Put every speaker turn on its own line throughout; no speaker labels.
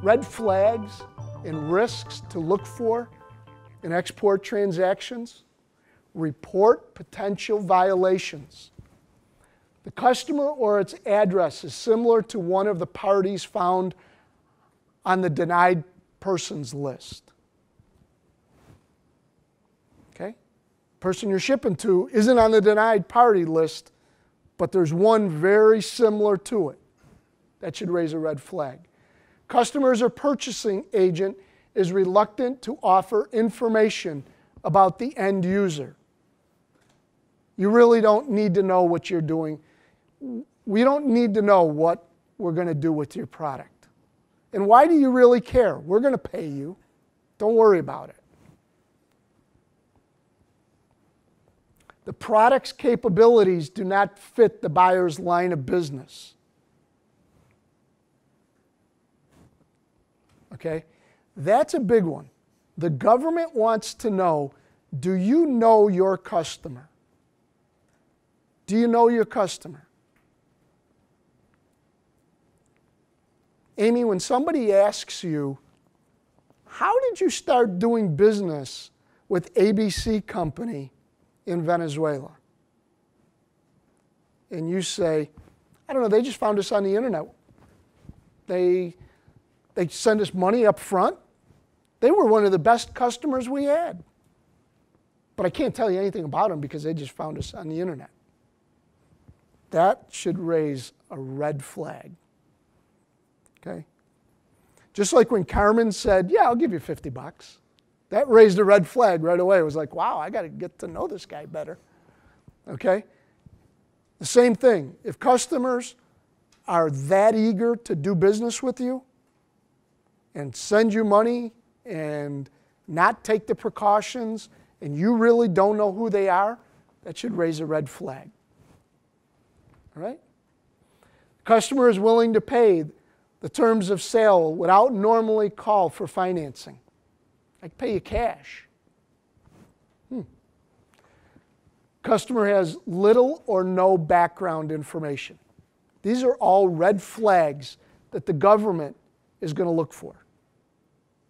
red flags and risks to look for in export transactions. Report potential violations. The customer or its address is similar to one of the parties found on the denied persons list. Okay? Person you're shipping to isn't on the denied party list, but there's one very similar to it. That should raise a red flag. Customers or purchasing agent is reluctant to offer information about the end user. You really don't need to know what you're doing. We don't need to know what we're going to do with your product. And why do you really care? We're going to pay you. Don't worry about it. The product's capabilities do not fit the buyer's line of business. Okay? That's a big one. The government wants to know, do you know your customer? Do you know your customer? Amy, when somebody asks you, how did you start doing business with ABC Company in Venezuela? And you say, I don't know, they just found us on the internet. They send us money up front. They were one of the best customers we had. But I can't tell you anything about them because they just found us on the internet. That should raise a red flag. Okay? Just like when Carmen said, yeah, I'll give you $50. That raised a red flag right away. It was like, wow, I got to get to know this guy better. Okay? The same thing. If customers are that eager to do business with you and send you money and not take the precautions and you really don't know who they are, that should raise a red flag. All right? Customer is willing to pay the terms of sale without normally call for financing. I can pay you cash. Customer has little or no background information. These are all red flags that the government is going to look for.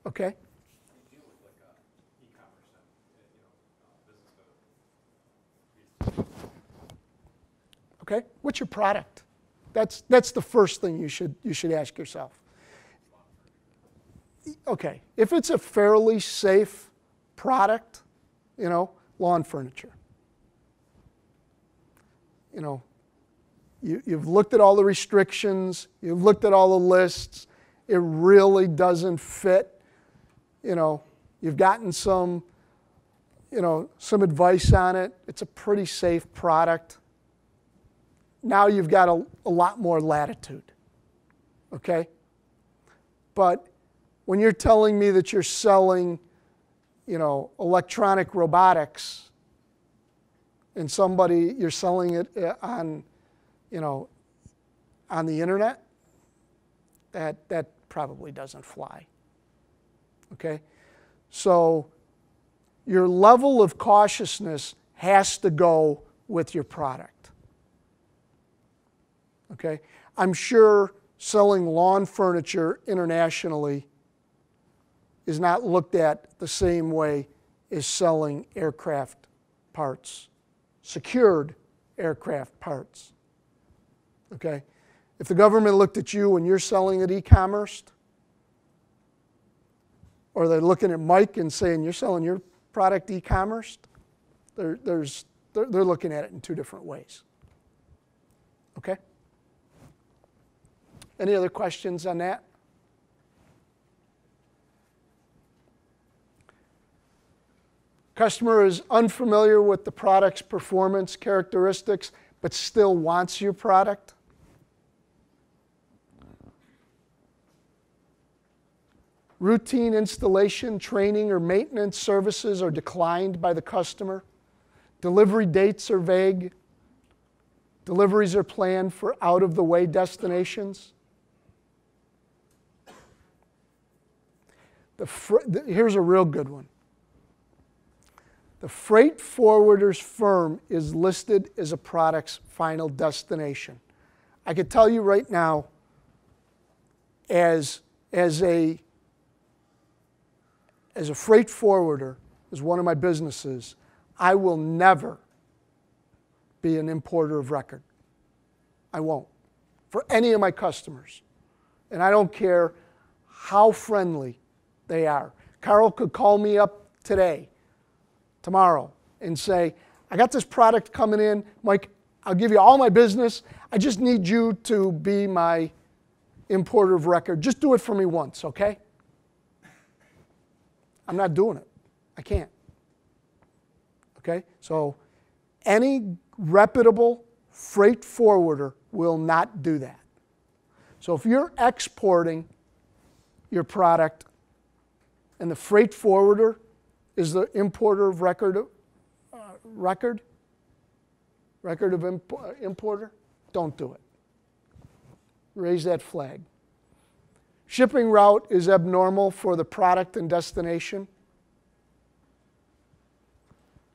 Okay? Okay? What's your product? That's the first thing you should ask yourself. Okay, if it's a fairly safe product, lawn furniture. You've looked at all the restrictions, you've looked at all the lists, it really doesn't fit. You've gotten some advice on it, it's a pretty safe product. Now you've got a lot more latitude, okay? But when you're telling me that you're selling, electronic robotics, and you're selling it on the internet, that probably doesn't fly, okay? So your level of cautiousness has to go with your product. Okay? I'm sure selling lawn furniture internationally is not looked at the same way as selling aircraft parts, secured aircraft parts. Okay? If the government looked at you and you're selling at e-commerce, or they're looking at Mike and saying you're selling your product e-commerce, they're looking at it in two different ways. Okay? Any other questions on that? Customer is unfamiliar with the product's performance characteristics, but still wants your product. Routine installation, training, or maintenance services are declined by the customer. Delivery dates are vague. Deliveries are planned for out-of-the-way destinations. Here's a real good one. The freight forwarder's firm is listed as a product's final destination. I could tell you right now, as as a freight forwarder, as one of my businesses, I will never be an importer of record. I won't. For any of my customers. And I don't care how friendly they are. Carl could call me up today, tomorrow, and say, I got this product coming in. Mike, I'll give you all my business. I just need you to be my importer of record. Just do it for me once, okay? I'm not doing it. I can't. Okay? So any reputable freight forwarder will not do that. So if you're exporting your product and the freight forwarder is the importer of record of importer, don't do it. Raise that flag. Shipping route is abnormal for the product and destination.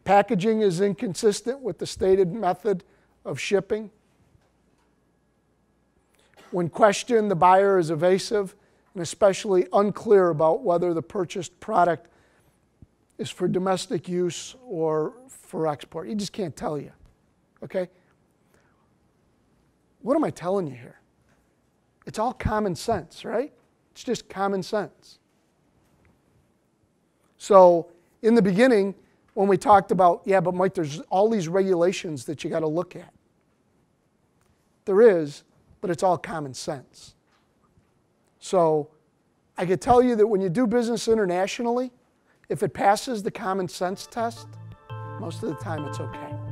Packaging is inconsistent with the stated method of shipping. When questioned, the buyer is evasive and especially unclear about whether the purchased product is for domestic use or for export. He just can't tell you. Okay? What am I telling you here? It's all common sense, right? It's just common sense. So in the beginning, when we talked about, yeah, but Mike, there's all these regulations that you got to look at. There is, but it's all common sense. So I could tell you that when you do business internationally, if it passes the common sense test, most of the time it's okay.